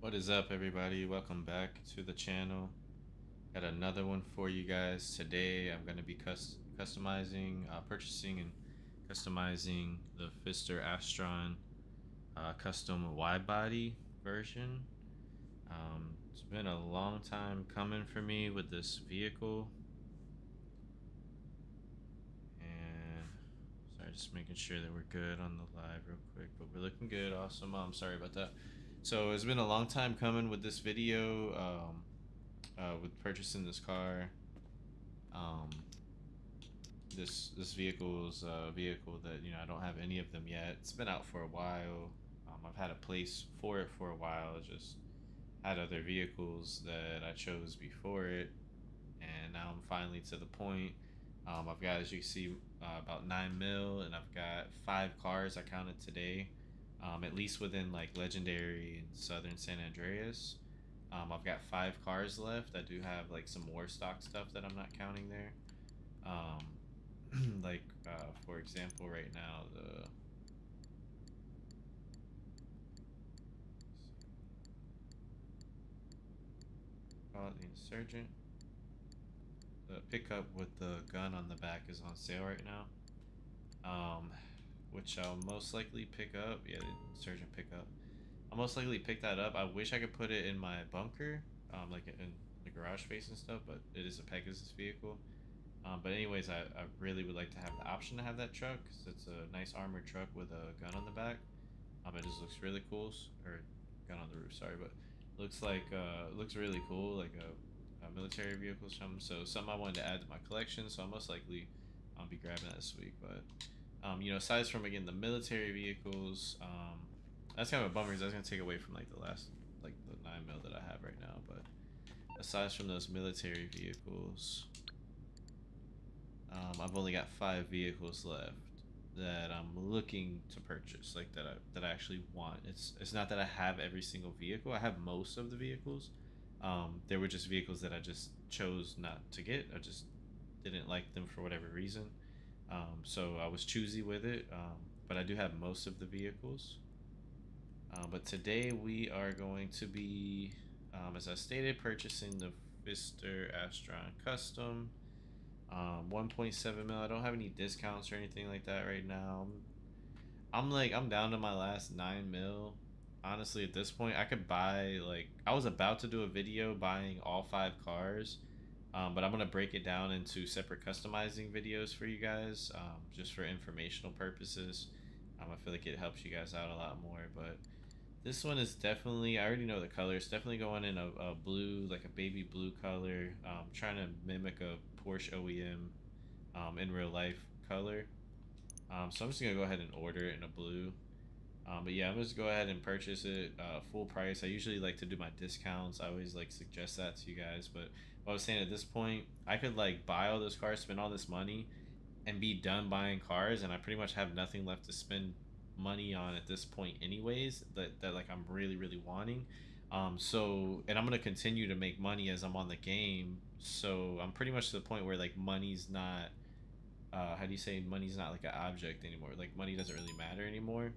What is up, everybody? Welcome back to the channel. Got another one for you guys. Today I'm going to be customizing, purchasing and customizing the Phister Astron custom Widebody version. It's been a long time coming for me with this vehicle. And sorry, just making sure that we're good on the live real quick, but we're looking good. Awesome. Sorry about that. So it's been a long time coming with this video, with purchasing this car. This vehicle is a vehicle that I don't have any of them yet. It's been out for a while. I've had a place for it for a while. I just had other vehicles that I chose before it, and now I'm finally to the point. I've got, as you can see, about 9 mil, and I've got 5 cars I counted today, at least within like Legendary and Southern San Andreas. I've got 5 cars left. I do have like some more stock stuff that I'm not counting there. Like for example, right now the Insurgent, the pickup with the gun on the back is on sale right now. Which I'll most likely pick up. Yeah, the Insurgent pickup. I'll most likely pick that up. I wish I could put it in my bunker, like in the garage space and stuff, but it is a Pegasus vehicle. But anyways, I really would like to have the option to have that truck, because it's a nice armored truck with a gun on the back. It just looks really cool, or gun on the roof, sorry, but looks like looks really cool, like a military vehicle or something. So something I wanted to add to my collection, so I'll most likely be grabbing that this week. But aside from, again, the military vehicles, that's kind of a bummer because that's gonna take away from like the 9 mil that I have right now. But aside from those military vehicles, I've only got 5 vehicles left that I'm looking to purchase, like that I actually want. It's not that I have every single vehicle. I have most of the vehicles. There were just vehicles that I just chose not to get. I just didn't like them for whatever reason. So I was choosy with it. But I do have most of the vehicles. But today we are going to be, as I stated, purchasing the Phister Astron Custom. 1.7 mil. I don't have any discounts or anything like that right now. I'm down to my last 9 mil. Honestly, at this point, I could buy, like, I was about to do a video buying all 5 cars, but I'm gonna break it down into separate customizing videos for you guys, just for informational purposes. I feel like it helps you guys out a lot more. But this one is definitely, I already know the color. It's definitely going in a blue, like a baby blue color. Trying to mimic a Porsche OEM in real life color. So I'm just gonna go ahead and order it in a blue. But yeah, I'm just go ahead and purchase it full price. I usually like to do my discounts. I always like suggest that to you guys. But what I was saying, at this point, I could like buy all those cars, spend all this money, and be done buying cars, and I pretty much have nothing left to spend money on at this point anyways, that like I'm really wanting. And I'm gonna continue to make money as I'm on the game, so I'm pretty much to the point where like money's not, how do you say, money's not like an object anymore. Like money doesn't really matter anymore.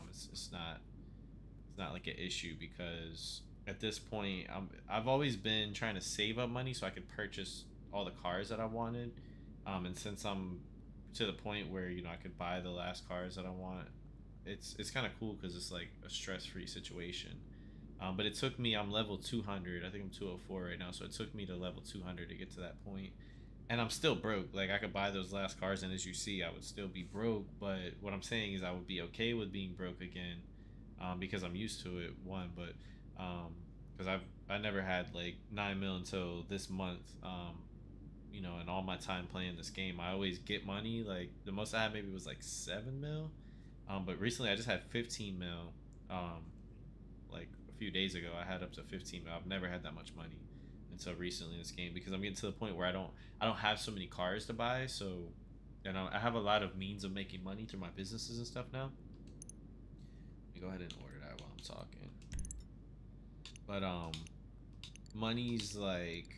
It's not like an issue, because at this point I've always been trying to save up money so I could purchase all the cars that I wanted. And since I'm to the point where I could buy the last cars that I want, it's kind of cool because it's like a stress-free situation. But it took me, I'm level 200. I think I'm 204 right now, so it took me to level 200 to get to that point. And I'm still broke. Like, I could buy those last cars, and as you see, I would still be broke. But what I'm saying is I would be okay with being broke again, because I'm used to it, one. But because I never had like 9 mil until this month. In all my time playing this game, I always get money. Like, the most I had maybe was like 7 mil. But recently I just had 15 mil. Like a few days ago, I had up to 15 mil. I've never had that much money until recently in this game, because I'm getting to the point where I don't have so many cars to buy. So, I have a lot of means of making money through my businesses and stuff now. Let me go ahead and order that while I'm talking. But money's like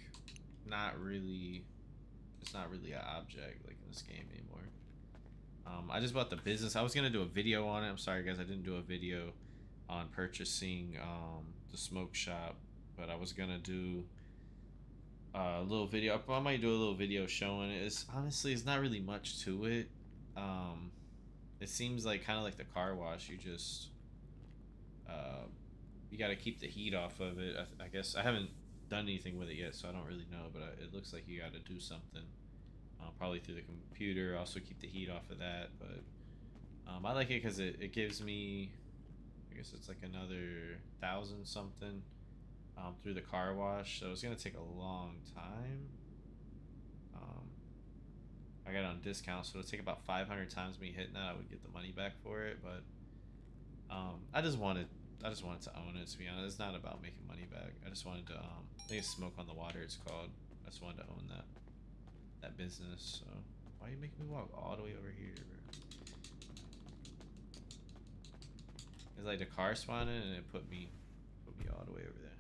not really, it's not really an object like in this game anymore. I just bought the business. I was gonna do a video on it. I'm sorry guys, I didn't do a video. on purchasing the smoke shop, but I was gonna do a little video. I might do a little video showing it. It's honestly, it's not really much to it. Um, it seems like kind of like the car wash. You just uh, you got to keep the heat off of it. I guess I haven't done anything with it yet, so I don't really know. But it looks like you got to do something, probably through the computer. Also keep the heat off of that. But I like it because it gives me, I guess it's like another 1,000 something through the car wash. So it's gonna take a long time. Um, I got it on discount, so it'll take about 500 times me hitting that. I would get the money back for it, but I just wanted to own it. To be honest, it's not about making money back. I just wanted to I think it's Smoke on the Water. It's called. I just wanted to own that business. So why are you making me walk all the way over here, bro? It's like the car spawned in and it put me all the way over there.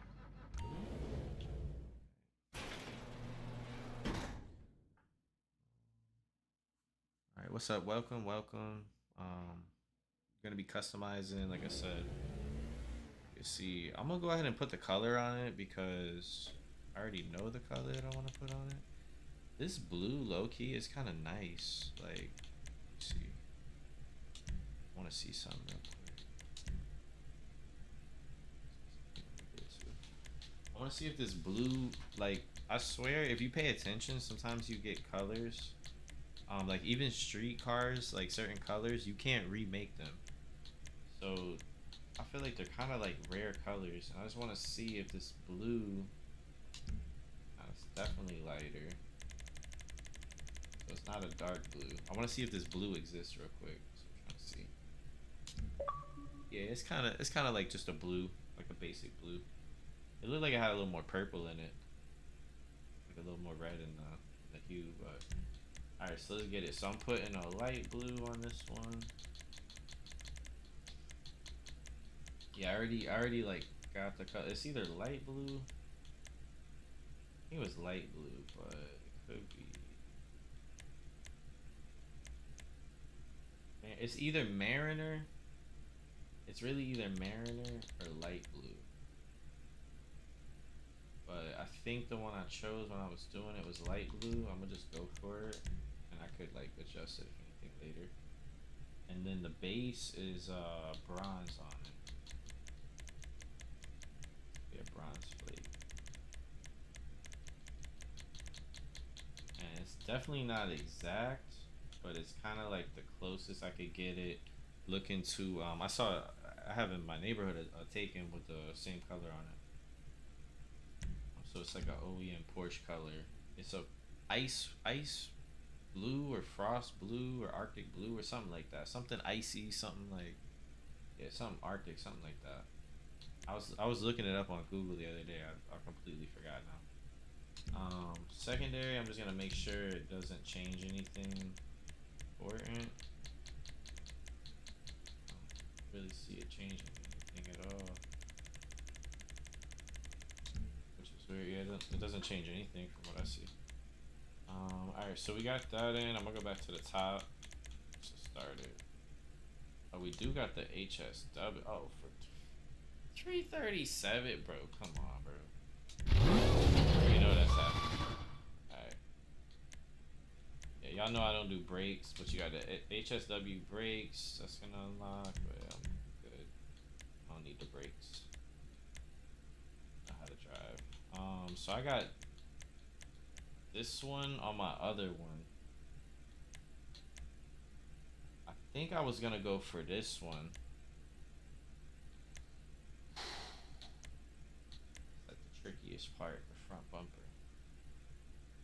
All right, what's up? Welcome. Gonna be customizing, like I said. You see, I'm gonna go ahead and put the color on it because I already know the color that I want to put on it. This blue low key is kind of nice. Like, let's see, I want to see something real quick. I want to see if this blue, like, I swear, if you pay attention, sometimes you get colors. Like even street cars, like certain colors, you can't remake them. So I feel like they're kind of like rare colors, and I just want to see if this blue, it's definitely lighter, so it's not a dark blue. I want to see if this blue exists real quick. So I'm trying to see. Yeah, it's kind of like just a blue, like a basic blue. It looked like it had a little more purple in it, like a little more red in the hue. But all right, so let's get it. So I'm putting a light blue on this one. Yeah, I already like got the color. It's either light blue. I think it was light blue, but it could be. It's either Mariner. It's really either Mariner or light blue. But I think the one I chose when I was doing it was light blue. I'm gonna just go for it, and I could like adjust it if anything later. And then the base is bronze on it. Yeah, bronze flake. And it's definitely not exact, but it's kind of like the closest I could get it. Looking to I have in my neighborhood a Taken with the same color on it. So it's like an OEM Porsche color. It's a ice blue or frost blue or Arctic blue or something like that. Something icy, something like, yeah, something Arctic, something like that. I was looking it up on Google the other day. I completely forgot now. Secondary, I'm just gonna make sure it doesn't change anything important. I don't really see it changing anything at all, which is weird. Yeah, it doesn't change anything from what I see. Alright, so we got that in. I'm gonna go back to the top to start it. Oh, we do got the HSW. Oh, for 337, bro. Come on, bro. You know that's happening. Alright. Yeah, y'all know I don't do brakes, but you got the HSW brakes. That's gonna unlock, but I'm good. I don't need the brakes. I know how to drive. So I got this one on my other one. I think I was gonna go for this one. That's the trickiest part, the front bumper.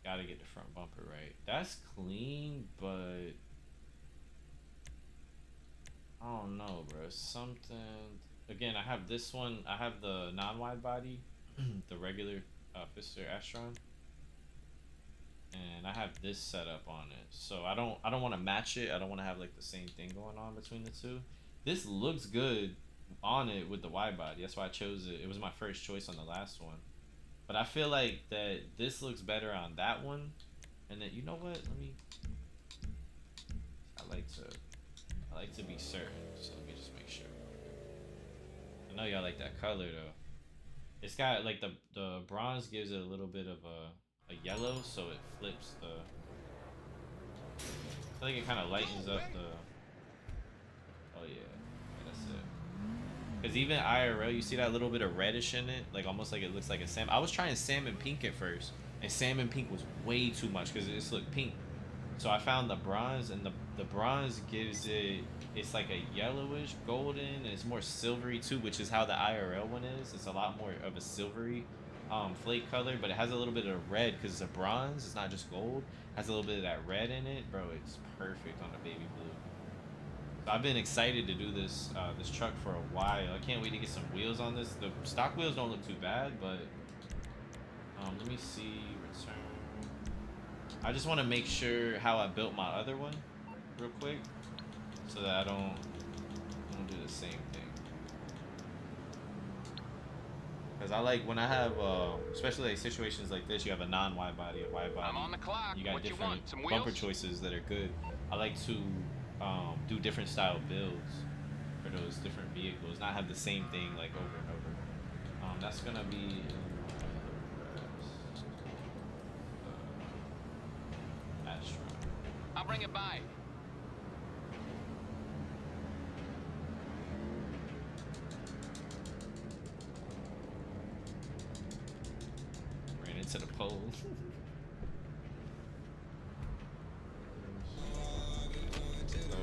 Gotta get the front bumper right. That's clean, but I don't know, bro. Something. Again, I have this one. I have the non-wide body, the regular Phister Astron, and I have this set up on it. So I don't want to match it. I don't want to have like the same thing going on between the two. This looks good on it with the wide body. That's why I chose it. It was my first choice on the last one. But I feel like that this looks better on that one. And then you know what? I like to be certain. So let me just make sure. know y'all like that color though. It's got like the bronze gives it a little bit of a yellow, so it flips the. I feel like it kind of lightens up the. Oh yeah, that's it. Because even IRL, you see that little bit of reddish in it, like almost like it looks like a salmon. I was trying salmon pink at first, and salmon pink was way too much because it just looked pink. So I found the bronze, and the bronze gives it, it's like a yellowish golden, and it's more silvery too, which is how the IRL one is. It's a lot more of a silvery flake color, but it has a little bit of red because it's a bronze. It's not just gold. It has a little bit of that red in it, bro. It's perfect on the baby blue. So I've been excited to do this this truck for a while. I can't wait to get some wheels on this. The stock wheels don't look too bad, but let me see. Return. I just want to make sure how I built my other one real quick so that I don't do the same thing. Because I like when I have, especially like situations like this, you have a non-wide body, a wide body. I'm on the clock. You got what different you want? Some bumper wheels? choices that are good. I like to do different style builds for those different vehicles, not have the same thing like over and over. That's gonna be Astron. I'll bring it by. Ran into the pole. So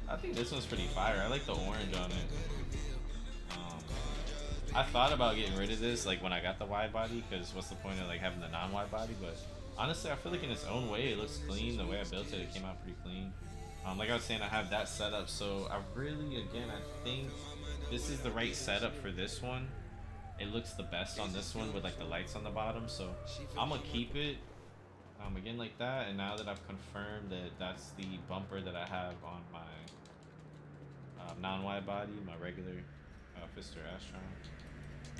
I think this one's pretty fire. I like the orange on it. I thought about getting rid of this like when I got the wide body, because what's the point of like having the non-wide body? But honestly, I feel like in its own way it looks clean. The way I built it, it came out pretty clean. Like I was saying, I have that setup, so I really, again, I think this is the right setup for this one. It looks the best on this one with like the lights on the bottom, so I'm gonna keep it again like that. And now that I've confirmed that that's the bumper that I have on my non-wide body, my regular Phister Astron,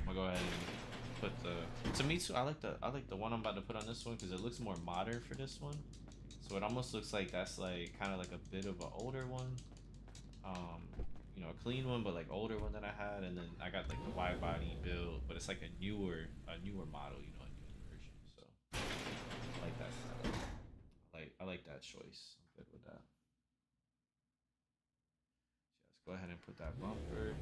I'm gonna go ahead and put the. To me too, I like the one I'm about to put on this one because it looks more modern for this one. So it almost looks like that's like kind of like a bit of an older one, you know, a clean one, but like older one that I had, and then I got like the wide body build, but it's like a newer model, you know, a newer version. So I like that setup. I like that choice. I'm good with that. So let's go ahead and put that bumper.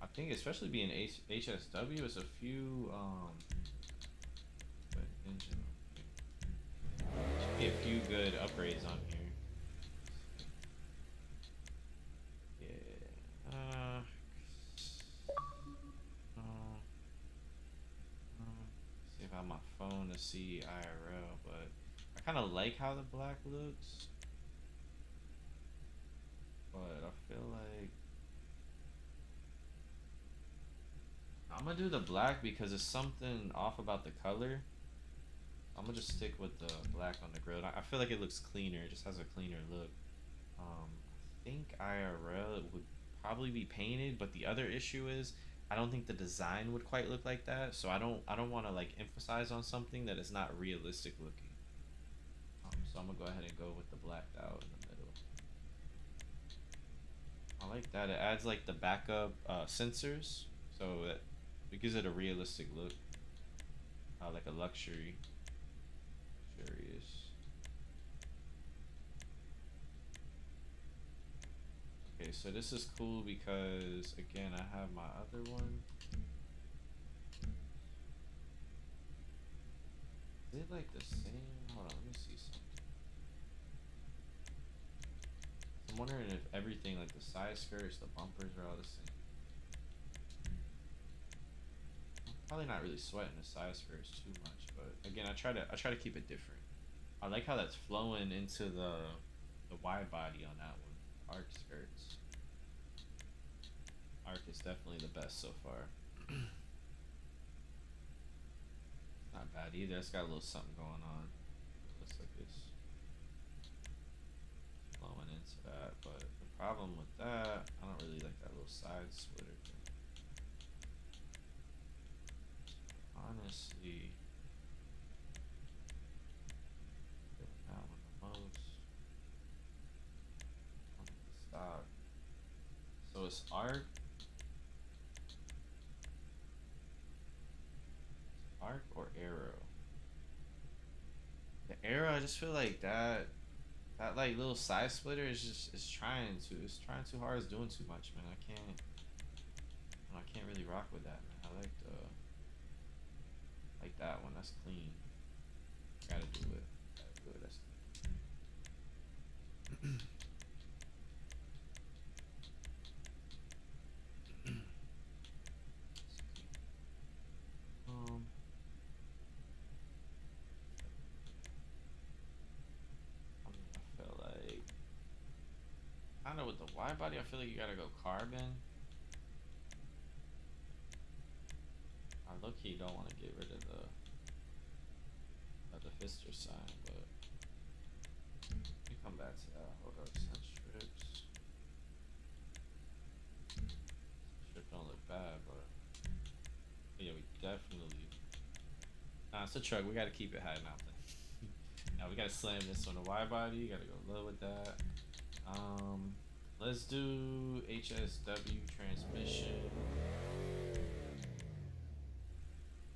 I think especially being HSW, it's a few engine. Should be a few good upgrades on here. Yeah. See if I have my phone to see IRL, but I kind of like how the black looks. But I feel like I'm gonna do the black because it's something off about the color. I'm gonna just stick with the black on the grill. I feel like it looks cleaner. It just has a cleaner look. I think IRL it would probably be painted, but the other issue is I don't think the design would quite look like that. So I don't want to like emphasize on something that is not realistic looking. So I'm gonna go ahead and go with the blacked out in the middle. I like that. It adds like the backup sensors, so it gives it a realistic look, like a luxurious. Okay, so this is cool because again I have my other one. Is it like the same? Hold on, let me see something. I'm wondering if everything, like the side skirts, the bumpers, are all the same. Probably not really sweating the side skirts too much, but again, I try to keep it different. I like how that's flowing into the wide body on that one. Arc skirts. Arc is definitely the best so far. Not bad either. It's got a little something going on. It looks like it's flowing into that, but the problem with that, I don't really like that little side splitter thing. Honestly, that one the most. I like the it's arc. Arc or arrow? The arrow, I just feel like that like little side splitter is just it's trying too hard. It's doing too much, man. I can't really rock with that, man. I like that one. That's clean. Gotta do it. Gotta do it. That's um I feel like I don't know with the wide body. I feel like you gotta go carbon. I low key don't want to get rid of the Phister sign, but we come back to that. Hold up, send strips. Strip don't look bad, but yeah, we definitely. Nah, it's a truck. We gotta keep it high now. Now we gotta slam this on the wide body. You gotta go low with that. Let's do HSW transmission.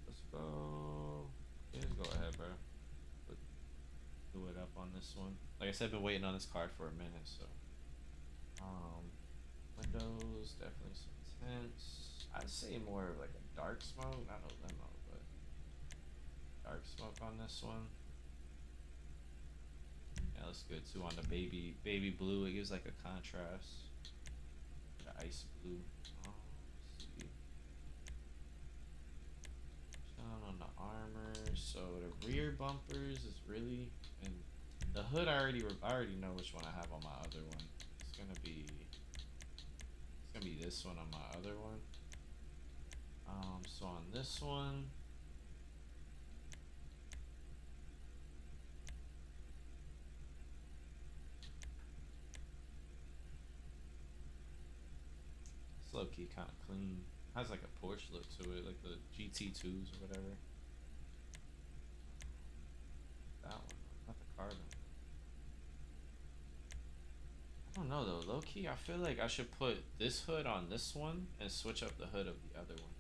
Let's go. Yeah, just go ahead, bro. Do it up on this one. Like I said, I've been waiting on this card for a minute, so. Windows, definitely some tints. I'd say more of like a dark smoke, not a limo, but dark smoke on this one. Yeah, looks good too on the baby blue. It gives like a contrast. The ice blue. Let's see. Down on the armor. So the rear bumpers is really, and the hood I already know which one I have on my other one. It's gonna be this one on my other one. So on this one. It's low key kind of clean. Has like a Porsche look to it, like the GT2s or whatever. That one, not the carbon. I don't know though. Low key, I feel like I should put this hood on this one and switch up the hood of the other one.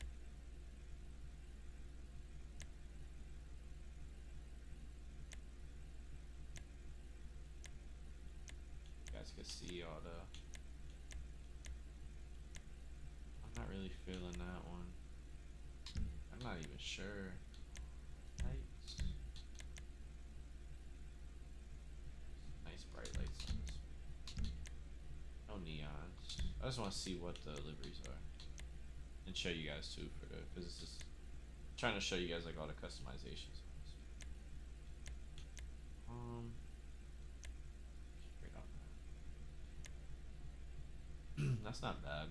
You guys can see all the. I'm not really feeling that one. I'm not even sure. Lights. Nice bright lights on this one. No neons. I just want to see what the liveries are. And show you guys too for the, because it's just trying to show you guys like all the customizations on this one. Straight on that. That's not bad.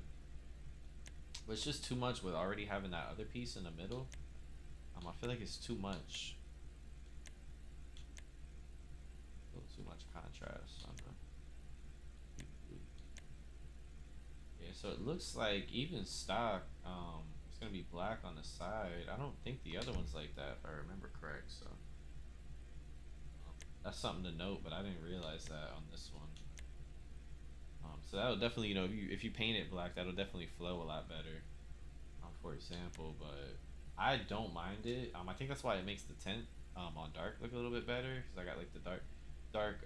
But it's just too much with already having that other piece in the middle. I feel like it's too much. A little too much contrast on the. Yeah, so it looks like even stock, it's gonna be black on the side. I don't think the other one's like that if I remember correct. So that's something to note, but I didn't realize that on this one. So that'll definitely, you know, if you paint it black, that'll definitely flow a lot better. For example, but I don't mind it. I think that's why it makes the tint on dark look a little bit better, because I got like the dark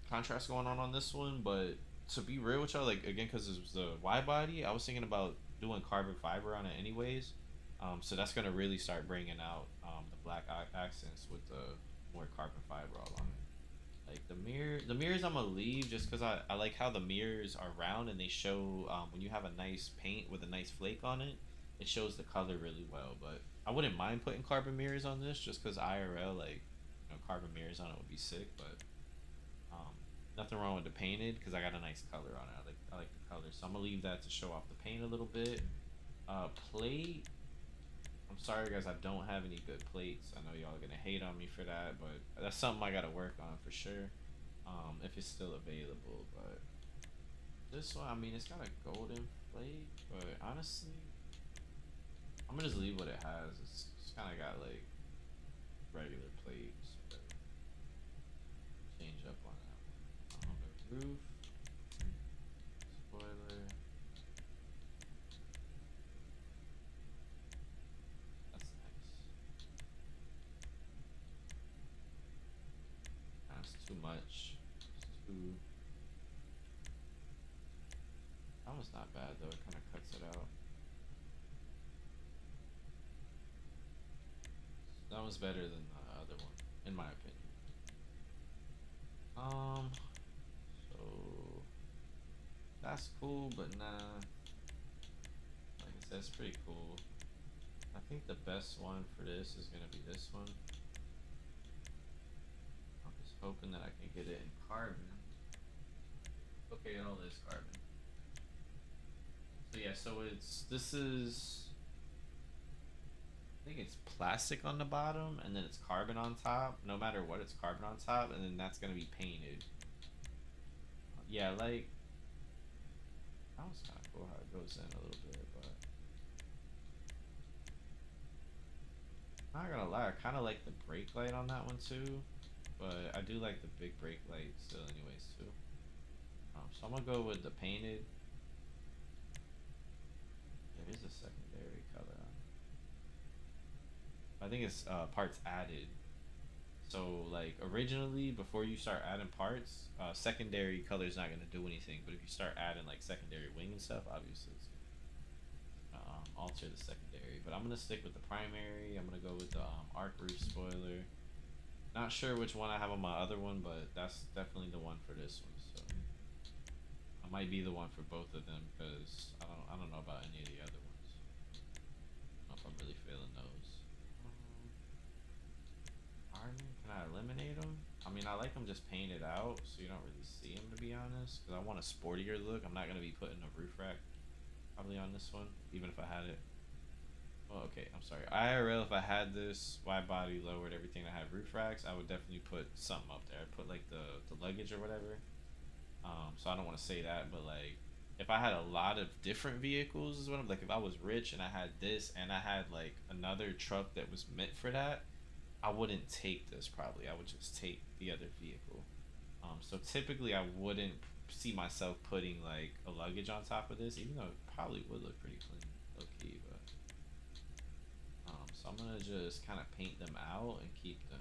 contrast going on this one. But to be real with y'all, like again, because it was the wide body, I was thinking about doing carbon fiber on it anyways. So that's gonna really start bringing out the black accents with the more carbon fiber all on it. Like the mirrors I'm gonna leave just because I like how the mirrors are round and they show when you have a nice paint with a nice flake on it, it shows the color really well. But I wouldn't mind putting carbon mirrors on this just because IRL, like, you know, carbon mirrors on it would be sick. But nothing wrong with the painted because I got a nice color on it. I like the color, so I'm gonna leave that to show off the paint a little bit. Plate. I'm sorry guys, I don't have any good plates. I know y'all are gonna hate on me for that, but that's something I gotta work on for sure. If it's still available. But this one, I mean, it's got a golden plate, but honestly, I'm gonna just leave what it has. It's kind of got like regular plates. Change up on that one. The roof, spoiler. it's too much. It's too... That one's not bad though, it kind of cuts it out. That one's better than the other one, in my opinion. So that's cool, but nah. Like I said, it's pretty cool. I think the best one for this is gonna be this one. I'm just hoping that I can get it in carbon. Okay, it all is carbon. So yeah, so this is, I think it's plastic on the bottom and then it's carbon on top. No matter what, it's carbon on top, and then that's gonna be painted. Yeah, like that was kind of cool how it goes in a little bit, but I'm not gonna lie, I kind of like the brake light on that one too, but I do like the big brake light still anyways too. So I'm gonna go with the painted. There is a secondary color on it. I think it's parts added. So like originally, before you start adding parts, secondary color is not gonna do anything. But if you start adding like secondary wing and stuff, obviously it's gonna alter the secondary. But I'm gonna stick with the primary. I'm gonna go with the arc roof spoiler. Not sure which one I have on my other one, but that's definitely the one for this one. So I might be the one for both of them because I don't know about any of the other ones. I don't know if I'm really feeling those. Can I eliminate them? I mean, I like them just painted out, so you don't really see them, to be honest. Because I want a sportier look. I'm not gonna be putting a roof rack probably on this one, even if I had it. Oh, okay. I'm sorry. IRL, if I had this wide body lowered everything that had roof racks, I would definitely put something up there. I'd put like the luggage or whatever. So I don't want to say that, but like if I had a lot of different vehicles, is what I'm like. If I was rich and I had this and I had like another truck that was meant for that, I wouldn't take this probably. I would just take the other vehicle. So typically I wouldn't see myself putting like a luggage on top of this, even though it probably would look pretty clean, low key. But so I'm gonna just kind of paint them out and keep them.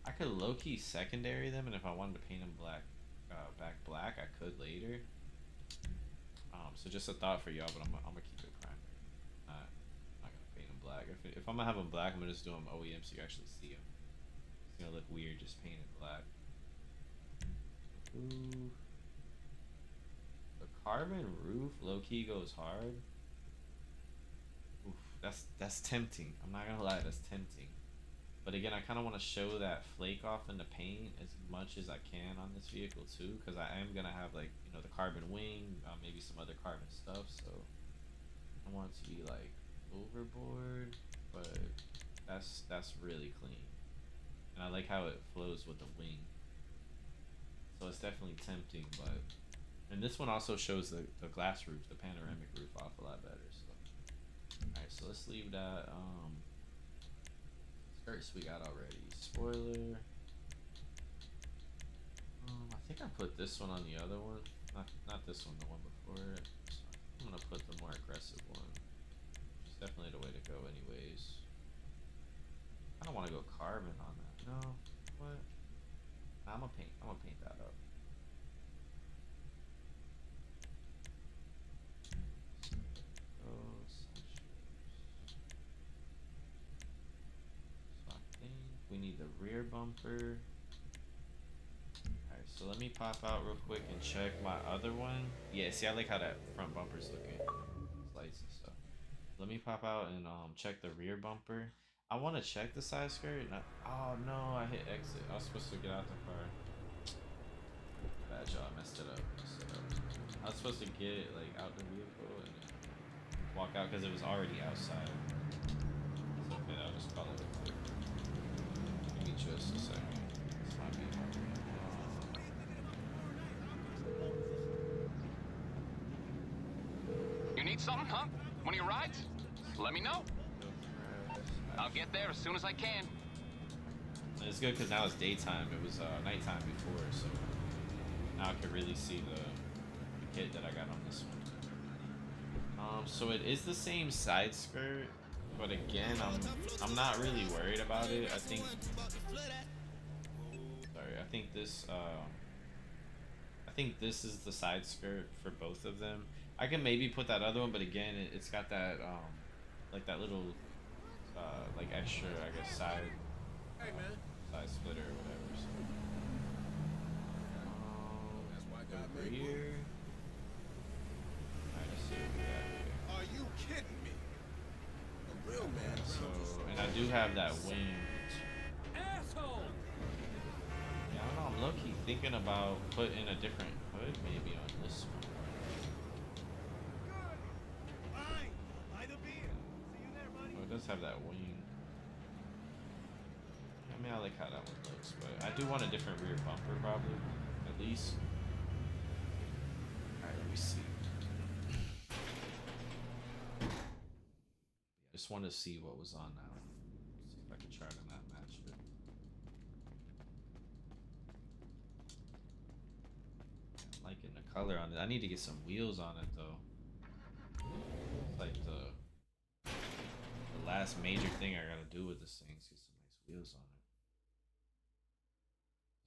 I could low key secondary them, and if I wanted to paint them black, back black, I could later. So just a thought for y'all, but I'm gonna keep it primary. I'm not gonna paint them black. If I'm gonna have them black, I'm gonna just do them OEM so you actually see them. It's gonna look weird just painted black. Ooh. The carbon roof low key goes hard. Oof, that's tempting. I'm not gonna lie, that's tempting. But again, I kind of want to show that flake off in the paint as much as I can on this vehicle too, because I am gonna have like, you know, the carbon wing, maybe some other carbon stuff. So I want it to be like overboard, but that's really clean, and I like how it flows with the wing. So it's definitely tempting, but and this one also shows the glass roof, the panoramic roof off a lot better. So all right, so let's leave that. Skirts we got already. Spoiler. I think I put this one on the other one. Not this one, the one before it. So I'm gonna put the more aggressive one. Which is definitely the way to go anyways. I don't wanna go carbon on that. No. What? Nah, I'm gonna paint that up. We need the rear bumper. Alright, so let me pop out real quick and check my other one. Yeah, see, I like how that front bumper's looking. Lights and stuff. Let me pop out and check the rear bumper. I want to check the side skirt. Oh no, I hit exit. I was supposed to get out the car. Bad job, messed it up. I was supposed to get it like out the vehicle and then walk out because it was already outside. It's okay, I'll just call it. Just a second. This might be hard. You need something, huh? One of your rides? Let me know. I'll get there as soon as I can. It's good because now it's daytime. It was nighttime before, so now I can really see the kit that I got on this one. So it is the same side skirt. But again, I'm not really worried about it. I think I think this is the side skirt for both of them. I can maybe put that other one, but again, it's got that like that little like extra, I guess, Hey, man. side splitter or whatever. So That's why go God over made wood. here. Alright, let's see what we got here. Are you kidding me? A real man So, grounds his and I do have that wing. asshole. Yeah, I don't know. I'm low-key thinking about putting a different hood maybe on this one. Fine. Buy the beer. See you there, buddy. Oh, it does have that wing. I mean, I like how that one looks, but I do want a different rear bumper probably, at least. Alright, let me see. I just wanted to see what was on now. See if I can try to not match it. I'm liking the color on it. I need to get some wheels on it though. It's like the last major thing I gotta do with this thing is get some nice wheels on it.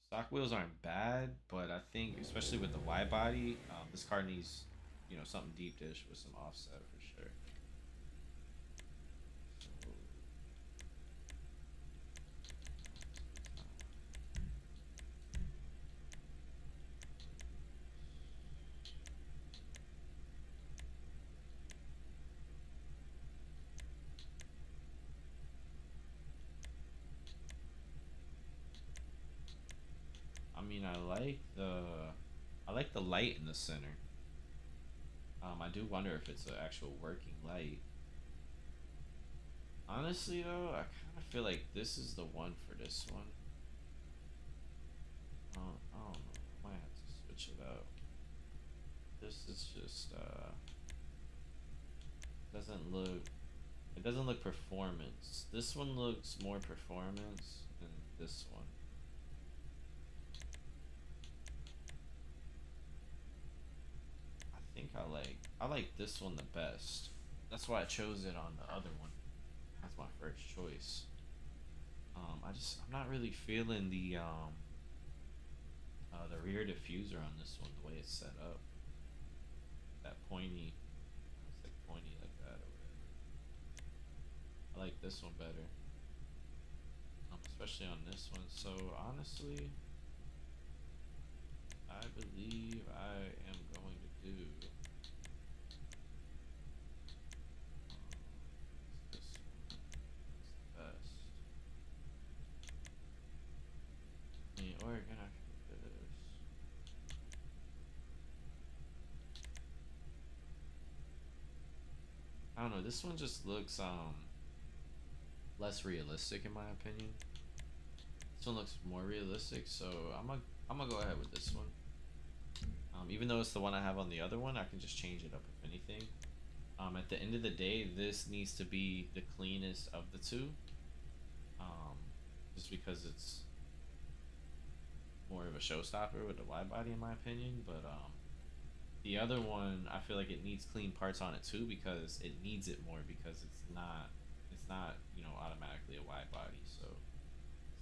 Stock wheels aren't bad, but I think, especially with the wide body, this car needs, you know, something deep dish with some offset for sure. So, I mean, I like the light in the center. I do wonder if it's an actual working light. Honestly, though, I kind of feel like this is the one for this one. I don't know. I might have to switch it up. This is just doesn't look. It doesn't look performance. This one looks more performance than this one. I think I like this one the best. That's why I chose it on the other one. That's my first choice. I'm not really feeling the rear diffuser on this one, the way it's set up. That pointy, it's like pointy like that or whatever. I like this one better. Especially on this one. So honestly, I believe I am going to do this one. It's the best. I mean, or again, I could do this. I don't know. This one just looks less realistic in my opinion. This one looks more realistic, so I'm gonna go ahead with this one. Even though it's the one I have on the other one, I can just change it up if anything. At the end of the day, this needs to be the cleanest of the two. Just because it's more of a showstopper with the wide body in my opinion, but the other one I feel like it needs clean parts on it too because it needs it more because it's not you know automatically a wide body, so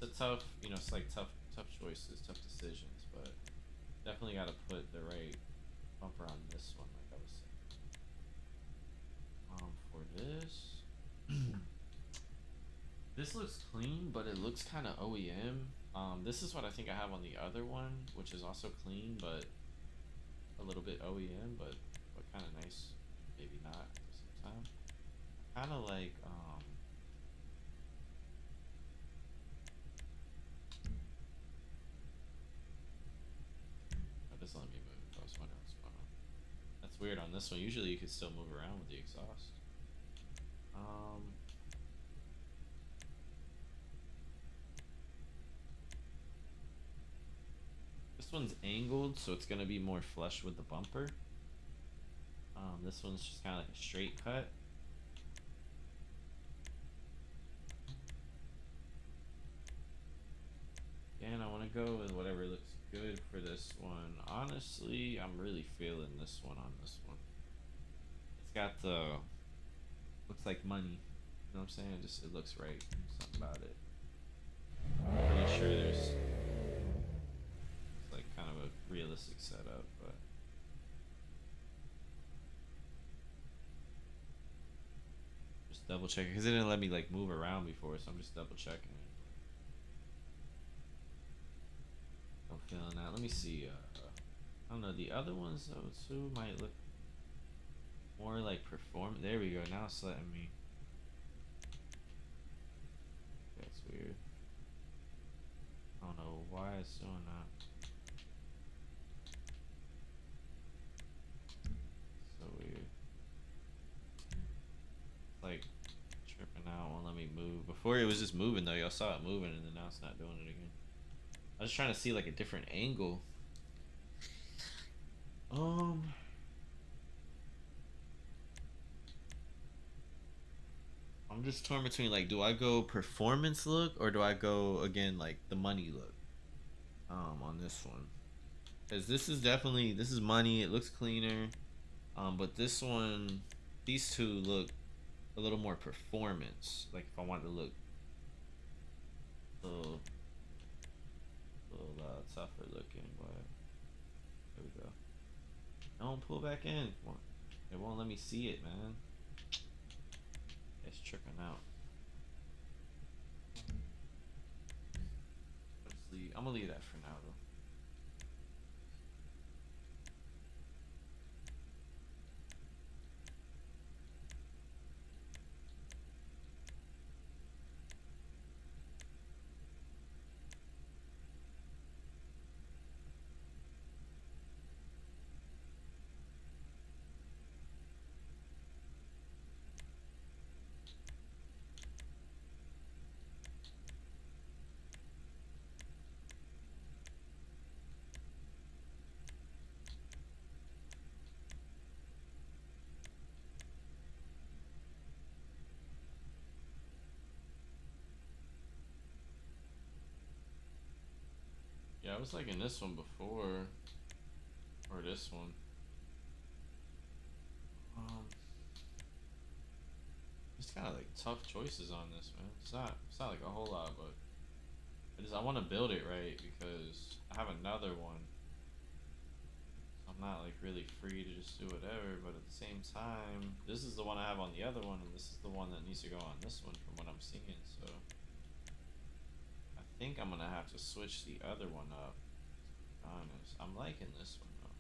it's a tough, you know, it's like tough choices, tough decisions, but definitely got to put the right bumper on this one like I was saying. For this this looks clean, but it looks kind of OEM. This is what I think I have on the other one, which is also clean, but a little bit OEM, but kind of nice, maybe not at the same time. Kind of like oh, this let me move. I was wondering what's going on. That's weird on this one. Usually you could still move around with the exhaust. This one's angled, so it's gonna be more flush with the bumper. This one's just kind of like a straight cut. And I want to go with whatever looks good for this one. Honestly, I'm really feeling this one on this one. It's got the looks like money. You know what I'm saying? It looks right. Something about it. I'm pretty sure there's realistic setup, but just double checking because it didn't let me like move around before, so I'm just double checking. I'm feeling that. Let me see. I don't know. The other ones though too might look more like perform. There we go. Now it's letting me. That's weird. I don't know why it's doing that. So weird. Like tripping out, won't let me move. Before it was just moving though. Y'all saw it moving, and then now it's not doing it again. I was trying to see like a different angle. I'm just torn between like, do I go performance look or do I go again like the money look? On this one, because this is money. It looks cleaner. But this one, these two look a little more performance. Like if I wanted to look a little tougher looking, but there we go. Don't pull back in. It won't let me see it, man. It's tricking out. I'm gonna leave that for now though. Yeah, I was like in this one before, or this one. Just kind of like tough choices on this, man. It's not like a whole lot, but I want to build it right because I have another one. I'm not like really free to just do whatever, but at the same time, this is the one I have on the other one, and this is the one that needs to go on this one from what I'm seeing. So I think I'm gonna have to switch the other one up. To be honest, I'm liking this one though.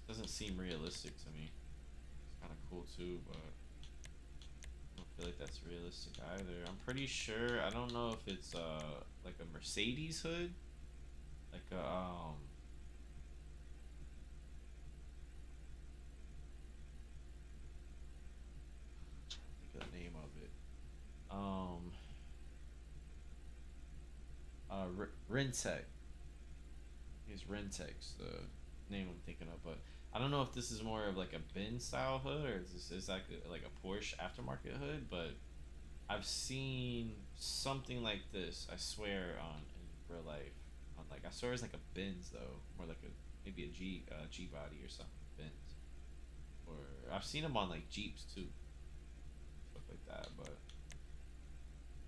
This doesn't seem realistic to me. It's kind of cool too, but I don't feel like that's realistic either. I'm pretty sure. I don't know if it's like a Mercedes hood. Like a think of the name of it. Rentec. It's Rentex, the name I'm thinking of, but I don't know if this is more of like a bin style hood or is like a Porsche aftermarket hood, but I've seen something like this. I swear on in real life. On like I swear it's like a Benz though, more like a maybe a G body or something Benz. Or I've seen them on like Jeeps too, stuff like that. But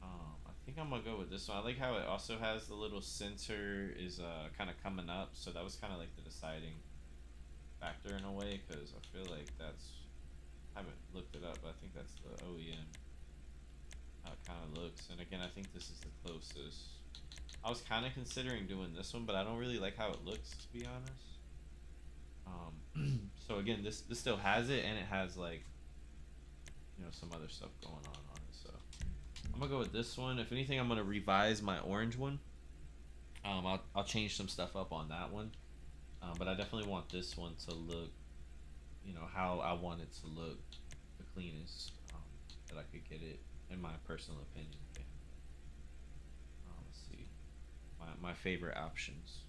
I think I'm gonna go with this one. I like how it also has the little sensor is kind of coming up, so that was kind of like the deciding factor in a way, because I feel like that's I haven't looked it up, but I think that's the OEM how it kind of looks. And again, I think this is the closest. I was kind of considering doing this one, but I don't really like how it looks, to be honest. So again, this still has it, and it has like some other stuff going on it. So I'm gonna go with this one. If anything, I'm gonna revise my orange one. I'll change some stuff up on that one. But I definitely want this one to look, how I want it to look, the cleanest that I could get it, in my personal opinion. Again. Let's see, my favorite options.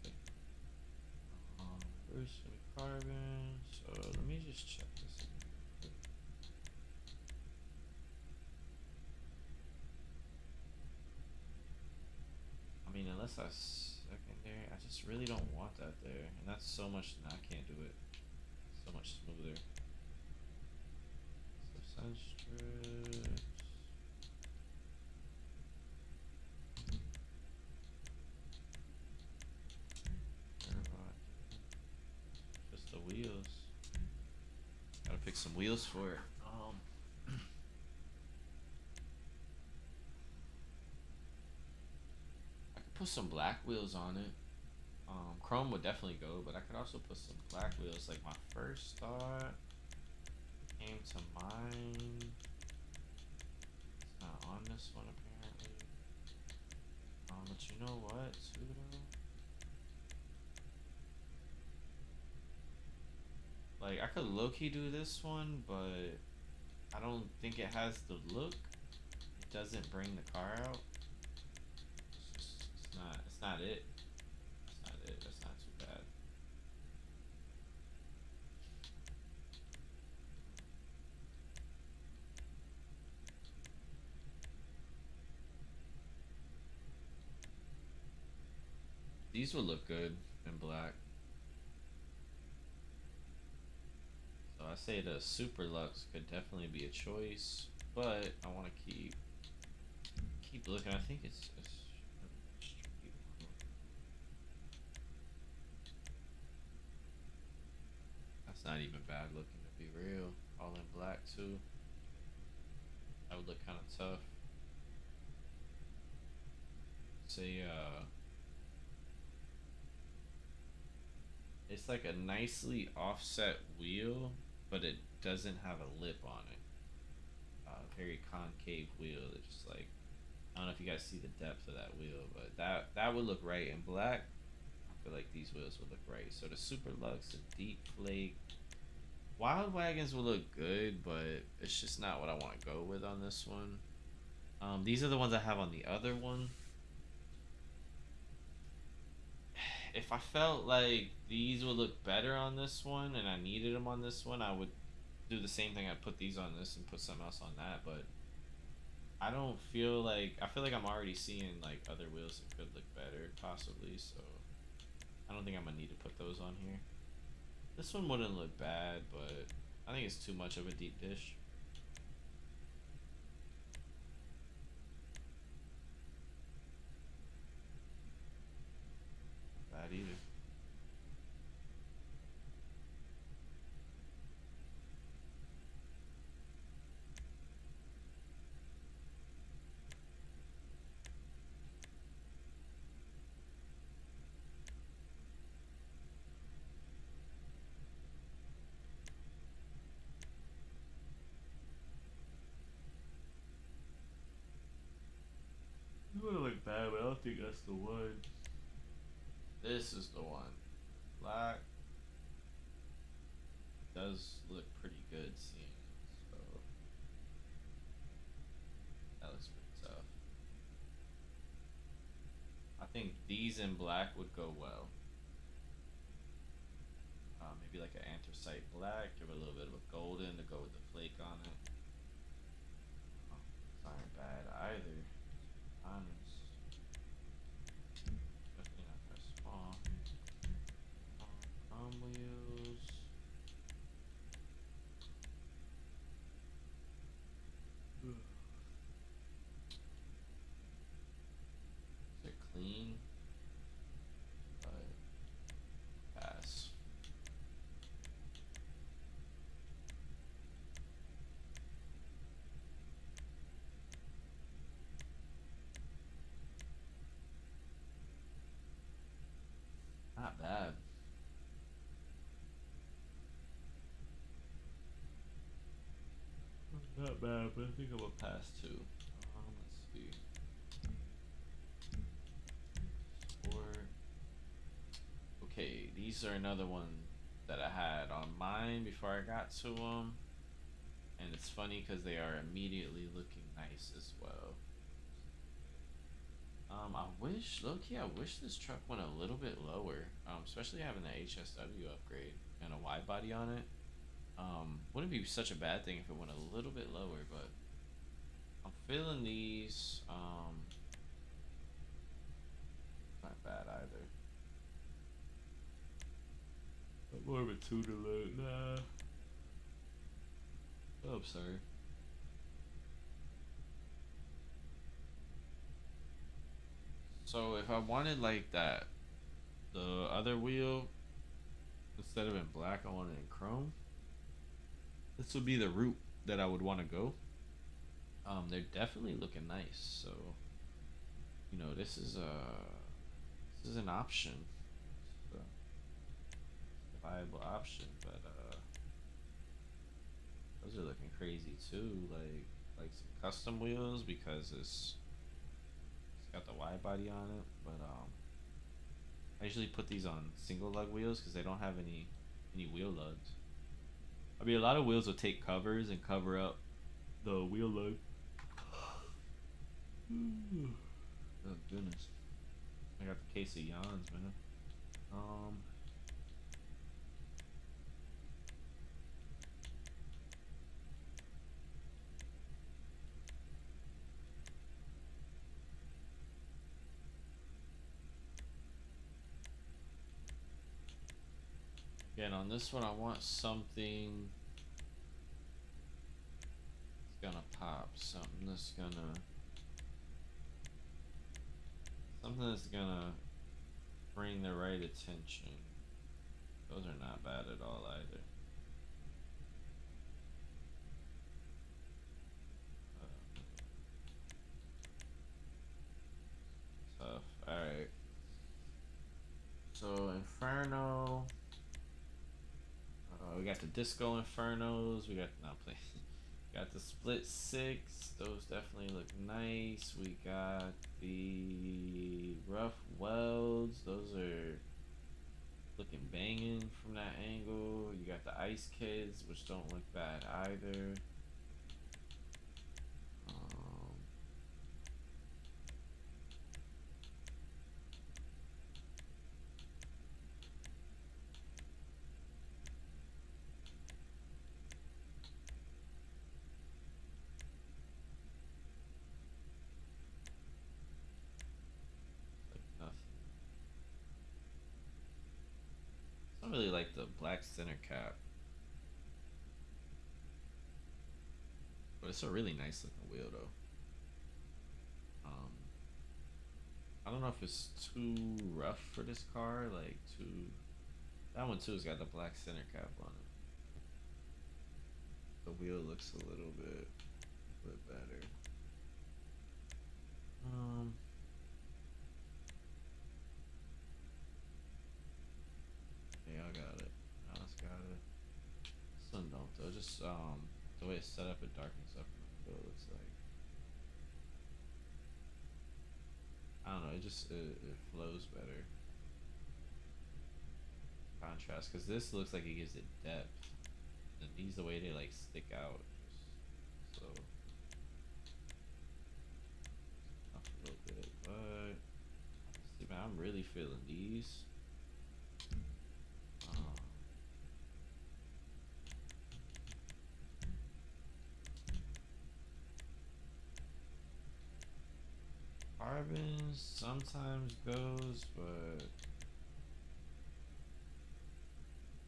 Let's see. First, carbon. So let me just check this again. I mean, unless I secondary, I just really don't want that there, and that's so much. No, I can't do it. So much smoother. So sunstrips. some wheels for it. I could put some black wheels on it. Chrome would definitely go, but I could also put some black wheels. Like my first thought came to mind. It's not on this one apparently. But you know what, too though? Like I could low-key do this one, but I don't think it has the look. It doesn't bring the car out. It's not. It's not it. It's not it. That's not too bad. These would look good in black. So I say the Super Lux could definitely be a choice, but I want to keep looking. I think it's that's not even bad looking to be real. All in black too. That would look kind of tough. Say it's like a nicely offset wheel, but it doesn't have a lip on it. Very concave wheel. It's just like, I don't know if you guys see the depth of that wheel, but that would look right in black. I feel like these wheels would look right. So the Super Lux, the Deep Flake, Wild Wagons will look good, but it's just not what I want to go with on this one. These are the ones I have on the other one. If I felt like these would look better on this one and I needed them on this one, I would do the same thing. I'd put these on this and put something else on that, but I don't feel like, I feel like I'm already seeing like other wheels that could look better possibly, so I don't think I'm gonna need to put those on here. This one wouldn't look bad, but I think it's too much of a deep dish. Bad either. It would look bad, but I don't think that's the one. This is the one. Black does look pretty good seeing it, so that looks pretty tough. I think these in black would go well. Maybe like an anthracite black, give it a little bit of a golden to go with the flake on it. These aren't bad either. Honest. Definitely not that small. Chrome wheels. Is it clean? But pass. Not bad. Not bad, but I think I'm gonna pass too. Let's see. Sport. Okay, these are another one that I had on mine before I got to them, and it's funny because they are immediately looking nice as well. I wish, low-key, I wish this truck went a little bit lower, especially having the HSW upgrade and a Widebody on it. Wouldn't be such a bad thing if it went a little bit lower, but I'm feeling these, not bad either. But more of a two to look, nah. Oh, sorry. So if I wanted like that, the other wheel, instead of in black, I want it in chrome. this would be the route that I would want to go. They're definitely looking nice. So, you know, this is an option. It's a viable option, but those are looking crazy too. Like some custom wheels because it's got the wide body on it. But I usually put these on single lug wheels because they don't have any wheel lugs. I mean, a lot of wheels will take covers and cover up the wheel lug. Oh goodness, I got the case of yawns, man. Um, Again, on this one, I want something that's gonna pop, something that's gonna bring the right attention. Those are not bad at all either. Tough. All right. So Inferno. We got the Disco Infernos. We got not playing. Got the Split Six. Those definitely look nice. We got the Rough Welds. Those are looking banging from that angle. You got the Ice Kids, which don't look bad either. Like nothing. I don't really like the black center cap, but it's a really nice looking wheel though. Um, I don't know if it's too rough for this car, like too. That one too has got the black center cap on it. The wheel looks a little bit better. Yeah, I got it. Alice got it. This one don't though. Just the way it's set up, it darkens up what it looks like. I don't know. It flows better. Contrast, because this looks like it gives it depth, and these the way they like stick out, just so off a little bit. But see, man, I'm really feeling these. Carbon sometimes goes, but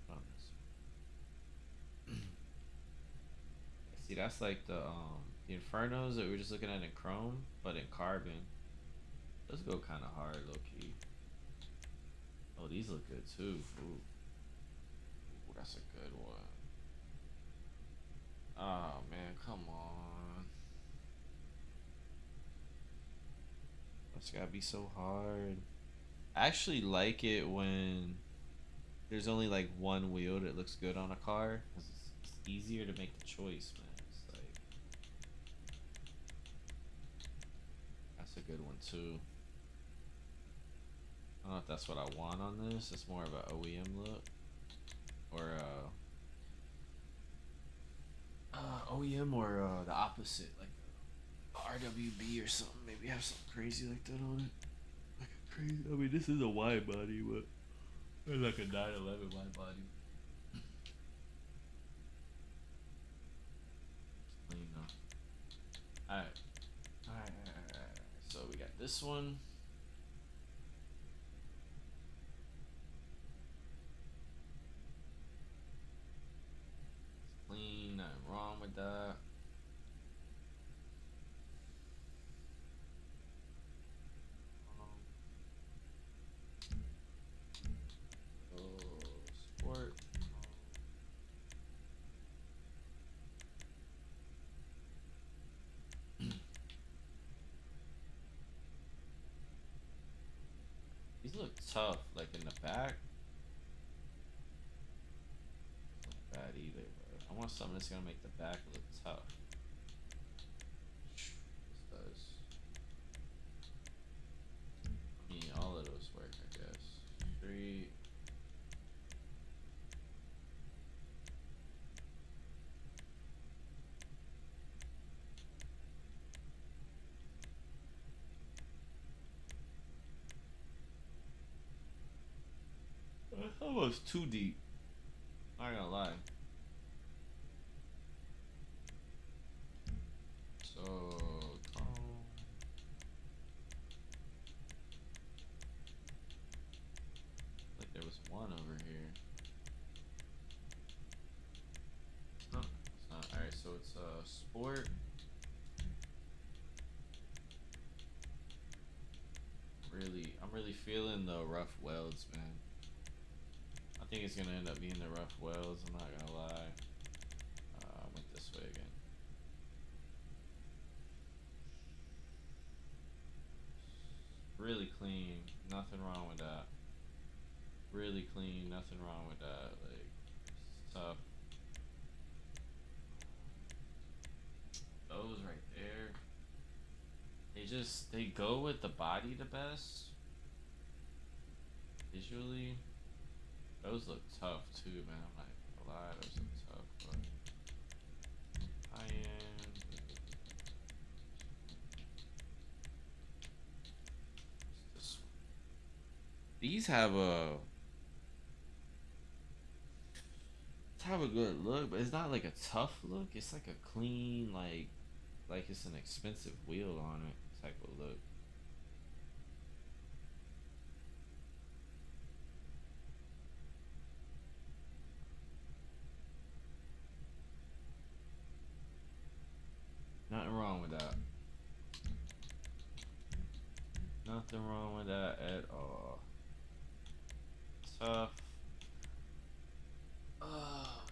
not this one. See, that's like the Infernos that we were just looking at in chrome, but in carbon. Those go kind of hard, low key. Oh, these look good too. Ooh, that's a good one. Oh man, come on. That's gotta be so hard. I actually like it when there's only like one wheel that looks good on a car, 'cause it's easier to make the choice, man. It's like that's a good one too. I don't know if that's what I want on this. It's more of an OEM look, or OEM, or the opposite, like RWB or something. Maybe have something crazy like that on it. Like a crazy. I mean, this is a wide body, but it's like a 911 wide body. Clean though. All right. All right. All right. All right. So we got this one. It's clean. Nothing wrong with that. Oh, sport. These look tough, like in the back. Not bad either, but I want something that's gonna make the back look tough. This does. I mean, all of those work, I guess. Three. That's almost too deep. Not gonna lie. So, like there was one over here. No, it's not. Alright, so it's sport. I'm really feeling the rough welds, man. I think it's gonna end up being the rough welds, I'm not gonna lie. I went this way again. Really clean, nothing wrong with that. Really clean, nothing wrong with that. Like, it's tough. Those right there, they go with the body the best. Visually, those look tough too, man. I'm not gonna lie, those look tough, but high end. This one. These have a good look, but it's not like a tough look. It's like a clean, like it's an expensive wheel on it type of look. Nothing wrong with that. Nothing wrong with that at all. Tough. Oh.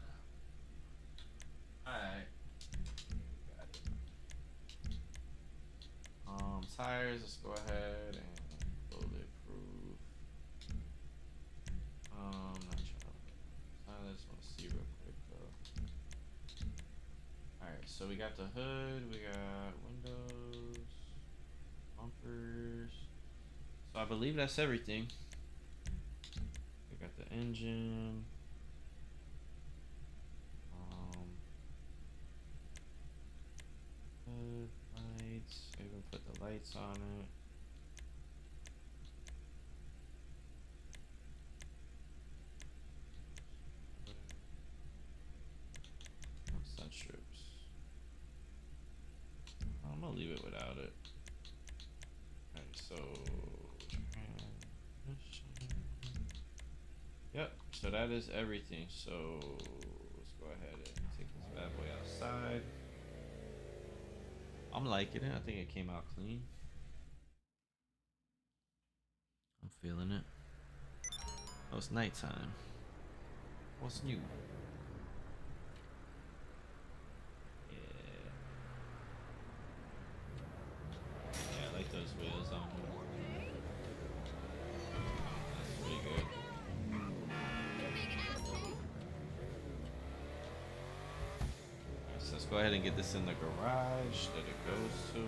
Alright. Got it. Tires, let's go ahead and bulletproof. Not trying I just want to see real quick though. Alright, so we got the hood, we got windows, bumpers. So I believe that's everything. We got the engine. Hood, lights. Even put the lights on it. Sun strips. I'm gonna leave it without it. Alright, so yep, so that is everything. So let's go ahead and take this bad boy outside. I'm liking it. I think it came out clean. I'm feeling it. Oh, it's nighttime. What's new? Yeah, I like those wheels on here. That's pretty good. Alright, so let's go ahead and get this in the garage that it goes to.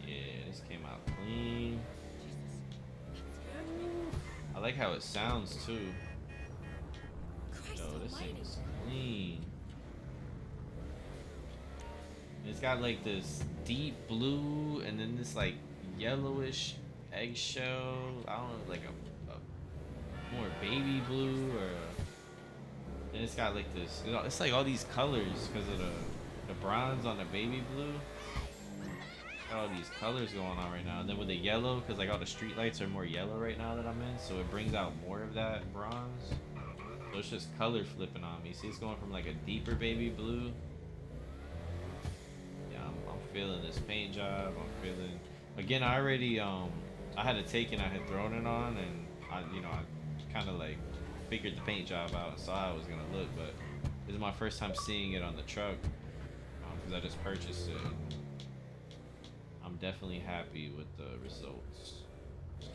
Yeah, this came out clean. I like how it sounds too. Yo, this thing is clean. It's got like this deep blue and then this like yellowish eggshell. I don't know, like a more baby blue or. And it's got like this. It's like all these colors because of the bronze on the baby blue. Got all these colors going on right now. And then with the yellow, because like all the street lights are more yellow right now that I'm in, so it brings out more of that bronze. So it's just color flipping on me. See, it's going from like a deeper baby blue. Yeah, I'm feeling this paint job. I'm feeling. Again, I already I had a take and I had thrown it on, and I kind of like figured the paint job out and saw how it was gonna look. But this is my first time seeing it on the truck because I just purchased it. definitely happy with the results. So,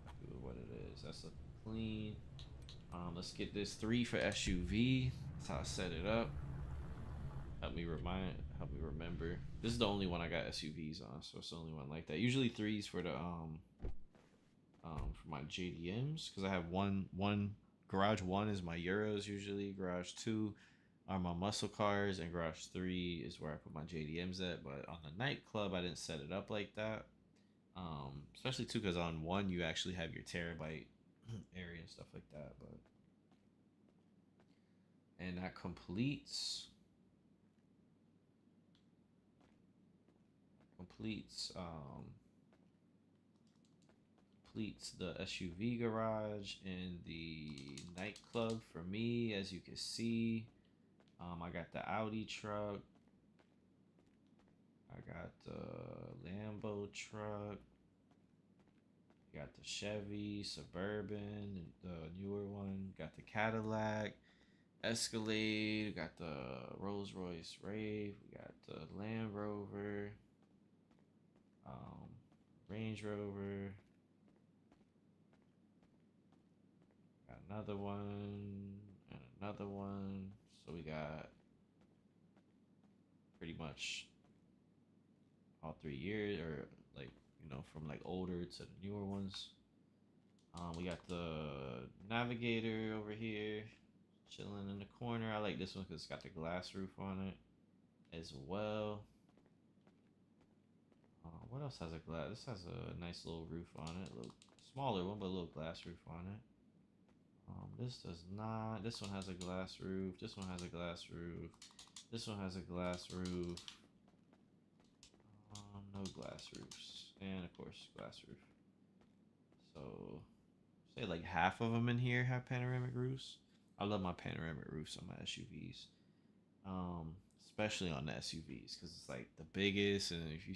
happy with what it is. That's looking clean. Let's get this 3 for SUV. That's how I set it up. Help me remember. This is the only one I got SUVs on, so it's the only one like that. Usually 3s for the for my JDMs, because I have one garage 1 is my Euros usually, garage 2 are my muscle cars, and garage 3 is where I put my JDMs at. But on the nightclub, I didn't set it up like that. Especially too, because on 1 you actually have your terabyte area and stuff like that. But and that completes completes the SUV garage and the nightclub for me. As you can see, I got the Audi truck, I got the Lambo truck, got the Chevy Suburban, the newer one, got the Cadillac Escalade, got the Rolls Royce Rave, we got the Land Rover, Range Rover, got another one and another one. So we got pretty much all 3 years, or like, you know, from like older to the newer ones. We got the Navigator over here chilling in the corner. I like this one because it's got the glass roof on it as well. What else has a glass? This has a nice little roof on it. A little smaller one, but a little glass roof on it. This does not. This one has a glass roof. This one has a glass roof. This one has a glass roof. No glass roofs. And of course, glass roof. So, say like half of them in here have panoramic roofs. I love my panoramic roofs on my SUVs. Especially on the SUVs, because it's like the biggest. And if you,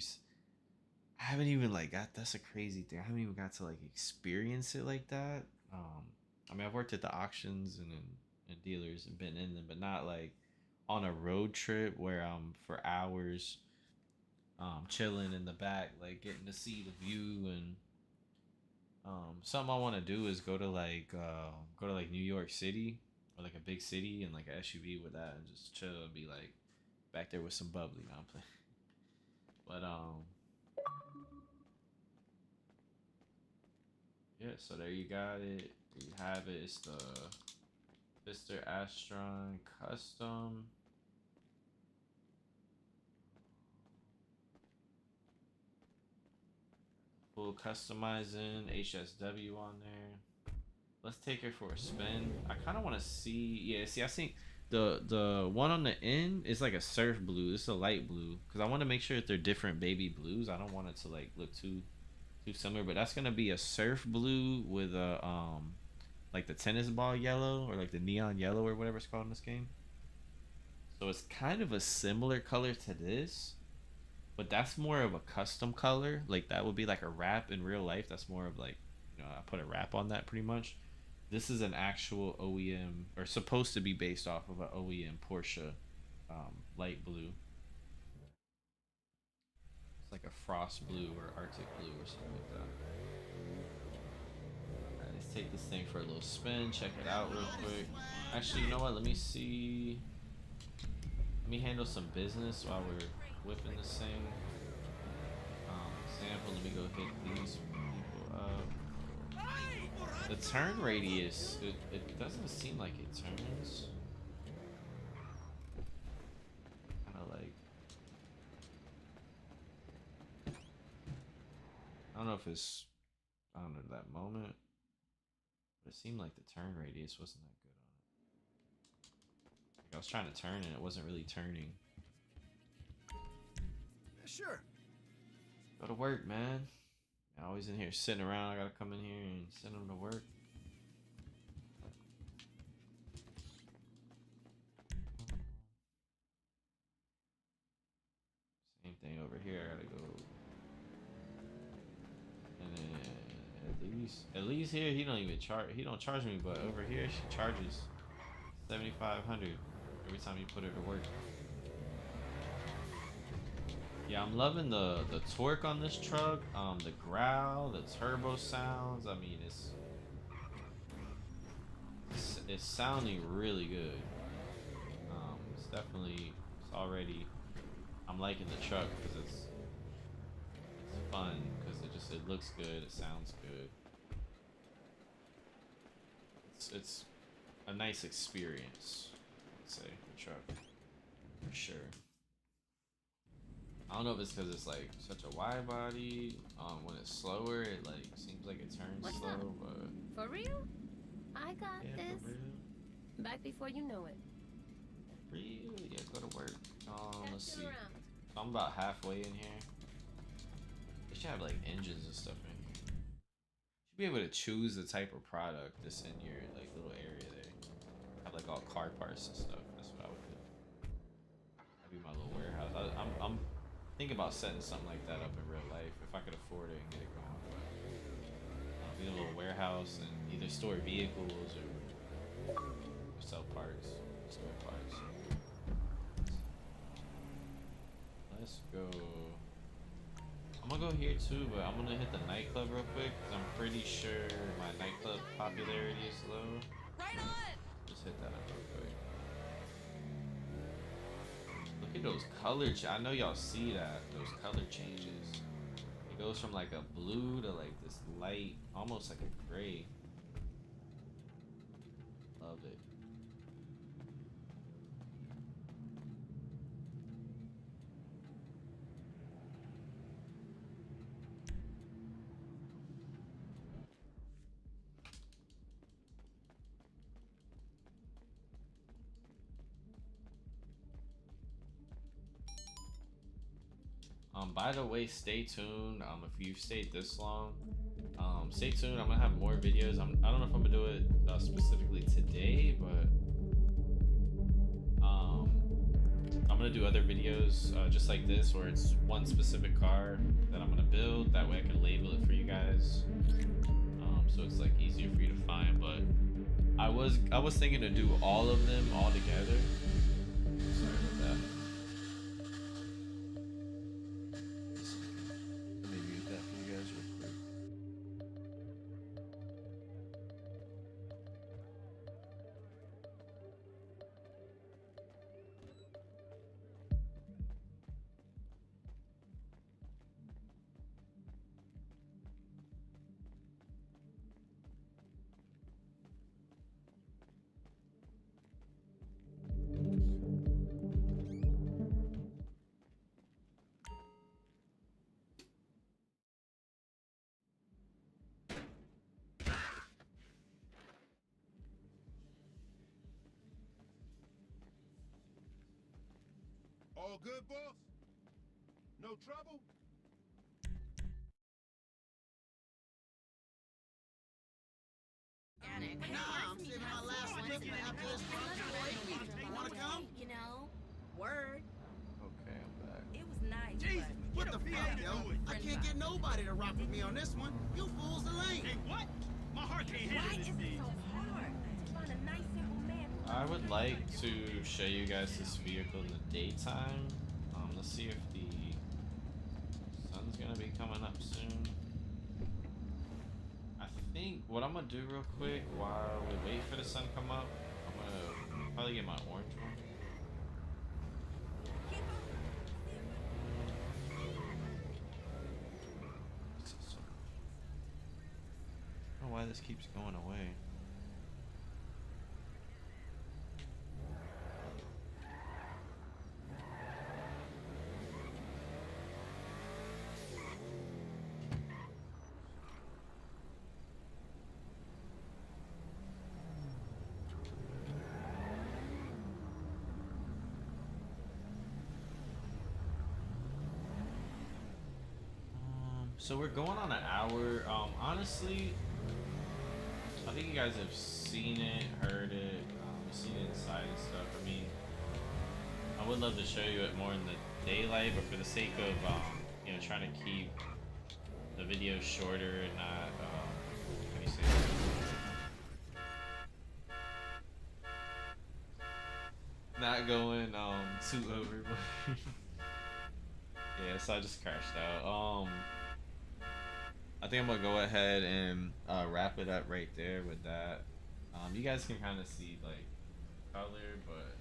I haven't even like got, that's a crazy thing. I haven't even got to like experience it like that. I mean, I've worked at the auctions and dealers and been in them, but not like on a road trip where I'm for hours chilling in the back, like getting to see the view. And something I want to do is go to like New York City, or like a big city, and like an SUV with that, and just chill and be like back there with some bubbly. Now I'm playing, but yeah. So there you got it. There you have it. It's the Phister Astron Custom. Full customizing HSW on there. Let's take her for a spin. I kind of want to see. Yeah, see, I think the one on the end is like a surf blue. It's a light blue, because I want to make sure that they're different baby blues. I don't want it to like look too similar. But that's gonna be a surf blue with a like the tennis ball yellow, or like the neon yellow, or whatever it's called in this game. So it's kind of a similar color to this, but that's more of a custom color. Like that would be like a wrap in real life. That's more of like, you know, I put a wrap on that pretty much. This is an actual OEM, or supposed to be based off of an OEM Porsche light blue. It's like a frost blue or Arctic blue or something like that. Alright, let's take this thing for a little spin, check it out real quick. Actually, you know what? Let me see. Let me handle some business while we're whipping this thing. Example, let me go hit these people up. The turn radius, it doesn't seem like it turns. Kind of like, I don't know if it's, I don't know, that moment, but it seemed like the turn radius wasn't that good on it. Like I was trying to turn and it wasn't really turning. Sure. Go to work, man. I'm always in here sitting around. I gotta come in here and send them to work. Same thing over here. I gotta go. And then at least here he don't even charge. He don't charge me, but over here she charges $7,500 every time you put her to work. Yeah, I'm loving the torque on this truck. The growl, the turbo sounds. I mean, it's sounding really good. It's definitely it's already. I'm liking the truck because it's fun because it looks good. It sounds good. It's a nice experience. I'd say the truck for sure. I don't know if it's because it's like such a wide body. When it's slower, it like seems like it turns What's slow, up? but For real? I got yeah, this. for real. Back before you know it. Real, yeah, go to work. Let's Catch see. you around. So I'm about halfway in here. They should have like engines and stuff in here. Should be able to choose the type of product that's in your like little area there. Have like all car parts and stuff. That's what I would do. That'd be my little warehouse. I'm thinking about setting something like that up in real life if I could afford it and get it going. But be a little warehouse and either store vehicles or sell parts, spare parts. Let's go. I'm gonna go here too, but I'm gonna hit the nightclub real quick because I'm pretty sure my nightclub popularity is low. Right on! Just hit that up real quick. Look at those color I know y'all see that, those color changes. It goes from like a blue to like this light, almost like a gray. Love it. By the way, stay tuned. If you've stayed this long, stay tuned. I'm gonna have more videos. I don't know if I'm gonna do it specifically today, but I'm gonna do other videos just like this, where it's one specific car that I'm gonna build. That way, I can label it for you guys, so it's like easier for you to find. But I was thinking to do all of them all together. Sorry about that. All good, boss? No trouble? Nah, I'm saving my last commitment after this run for 8 weeks. Wanna come? You know, word. Okay, I'm back. It was nice. Jesus, What the fuck, yo? I can't get nobody to rock with me on this one. You fools are lame. Hey, what? My heart can't Why handle is this it thing. so hard to find a nice simple man? I would like to show you guys this vehicle in the daytime. Let's see if the sun's gonna be coming up soon. I think what I'm gonna do real quick while we wait for the sun to come up, I'm gonna probably get my orange one. I don't know why this keeps going away. So we're going on an hour. Honestly, I think you guys have seen it, heard it, seen it inside and stuff. I mean, I would love to show you it more in the daylight, but for the sake of trying to keep the video shorter and not how do you say that? Not going too overboard. Yeah, so I just crashed out. I think I'm gonna go ahead and wrap it up right there with that. You guys can kind of see like color, but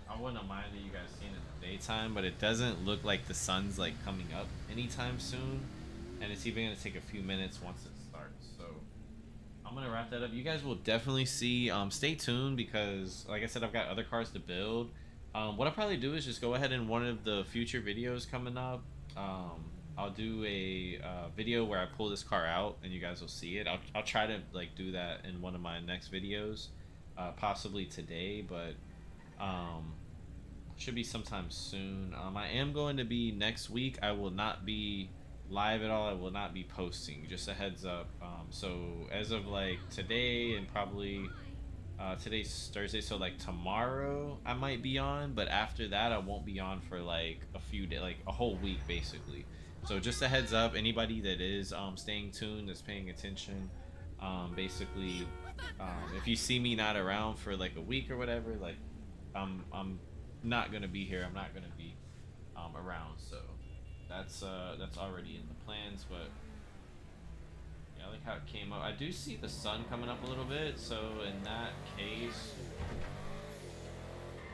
I wouldn't mind that you guys seeing it in the daytime, but it doesn't look like the sun's like coming up anytime soon, and it's even gonna take a few minutes once it starts. So I'm gonna wrap that up. You guys will definitely see. Stay tuned because, like I said, I've got other cars to build. What I'll probably do is just go ahead in one of the future videos coming up. I'll do a video where I pull this car out and you guys will see it. I'll try to like do that in one of my next videos, possibly today, but should be sometime soon. I am going to be next week. I will not be live at all. I will not be posting. Just a heads up. So as of like today and probably today's Thursday, so like tomorrow I might be on, but after that I won't be on for like a few days, like a whole week basically. So just a heads up, anybody that is staying tuned, that's paying attention, basically, if you see me not around for like a week or whatever, like I'm not gonna be here. I'm not gonna be around. So that's already in the plans. But yeah, I like how it came up. I do see the sun coming up a little bit. So in that case,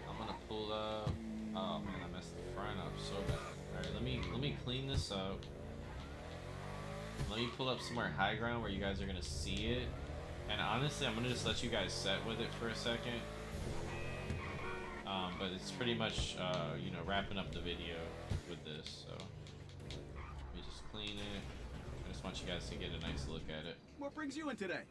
I'm gonna pull up. Oh man, I messed the front up so bad. All right, let me clean this up. Let me pull up somewhere high ground where you guys are gonna see it. And honestly, I'm gonna just let you guys set with it for a second. But it's pretty much, you know, wrapping up the video with this. So let me just clean it. I just want you guys to get a nice look at it. What brings you in today?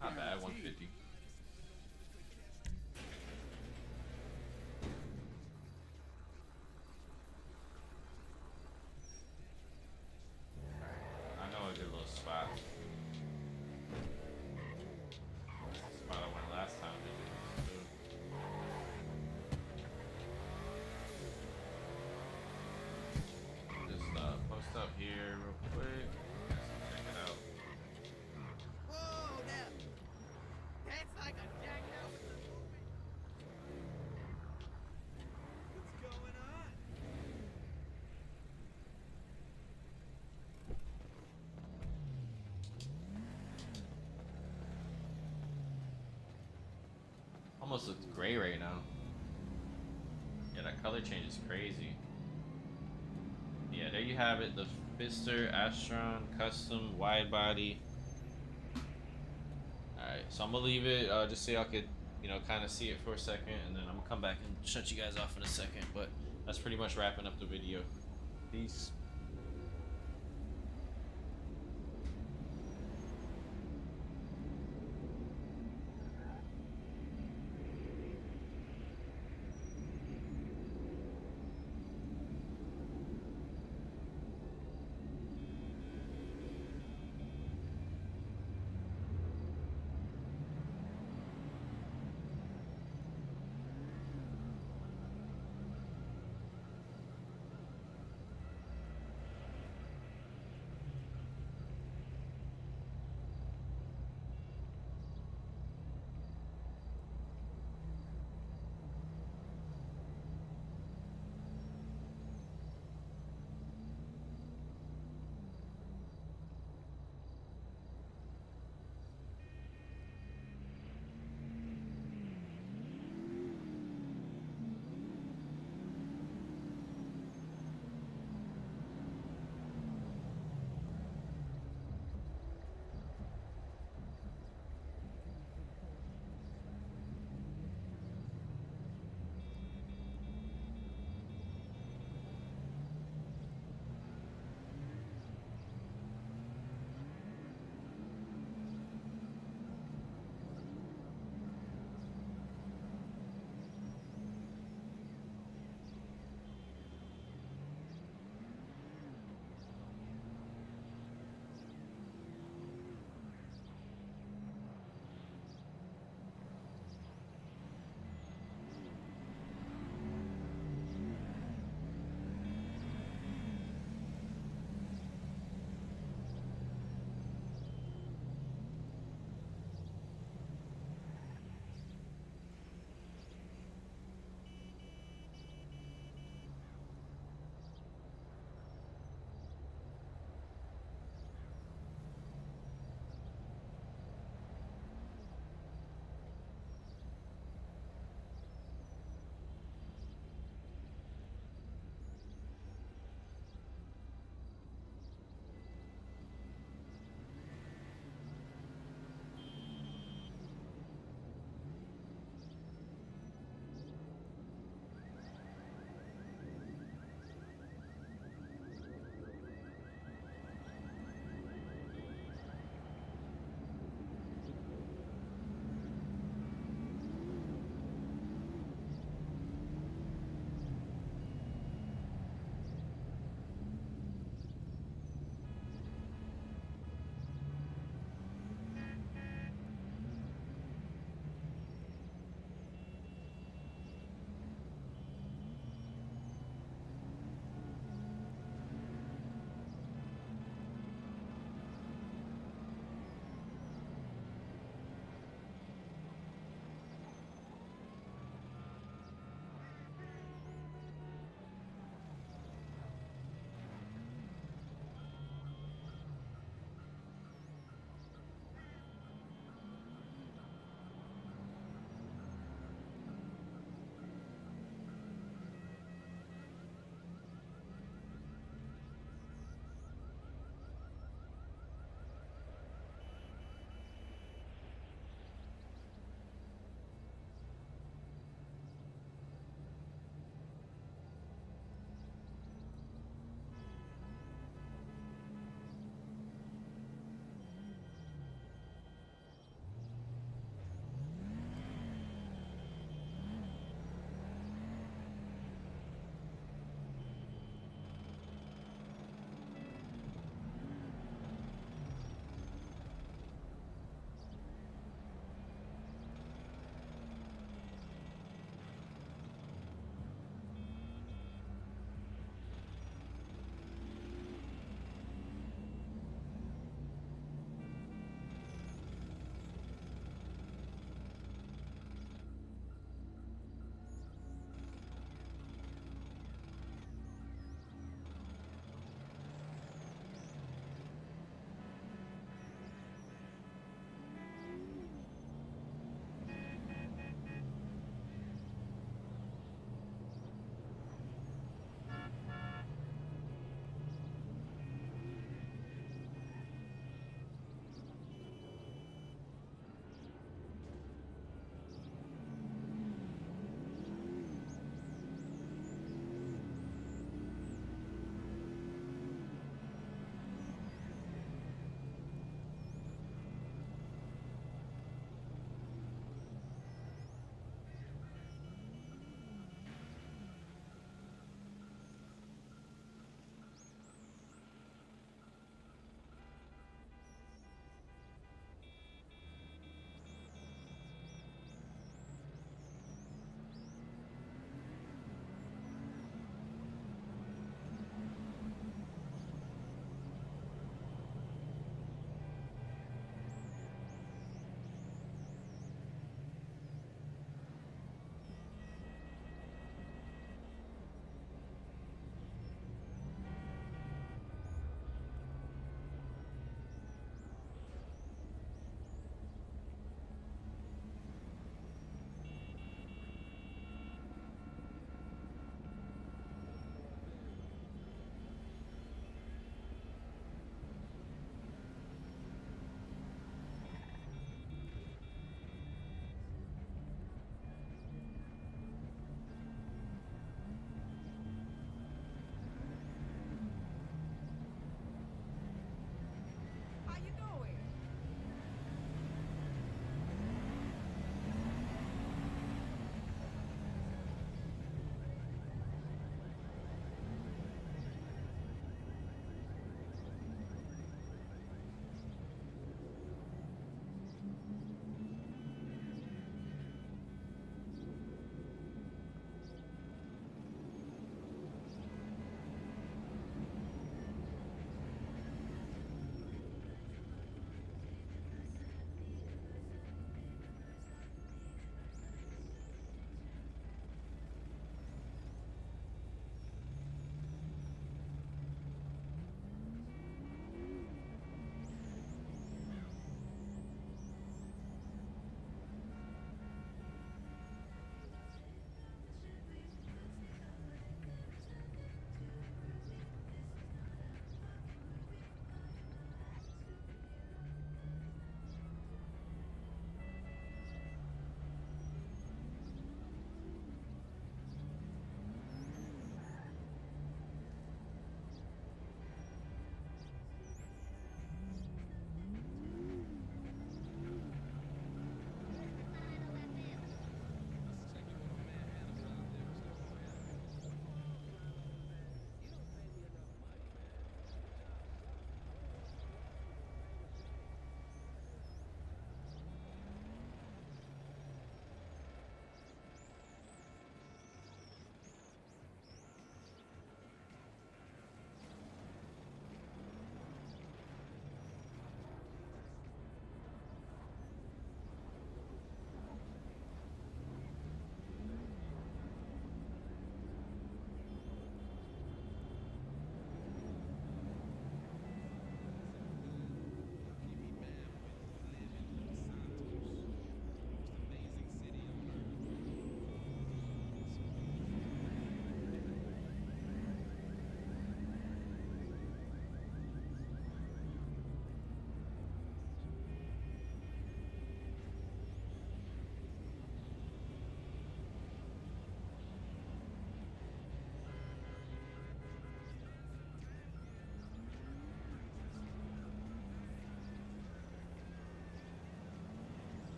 Not bad, 150. I know a good little spot. Spot I went last time. Just post up here real quick. Check it out. Whoa, now. That's like a jackhouse in the movie. What's going on? Almost looks gray right now. Yeah, that color change is crazy. Yeah, there you have it. The Phister Astron custom wide body. Alright, so I'm gonna leave it just so y'all could, you know, kind of see it for a second, and then I'm gonna come back and shut you guys off in a second. But that's pretty much wrapping up the video. Peace.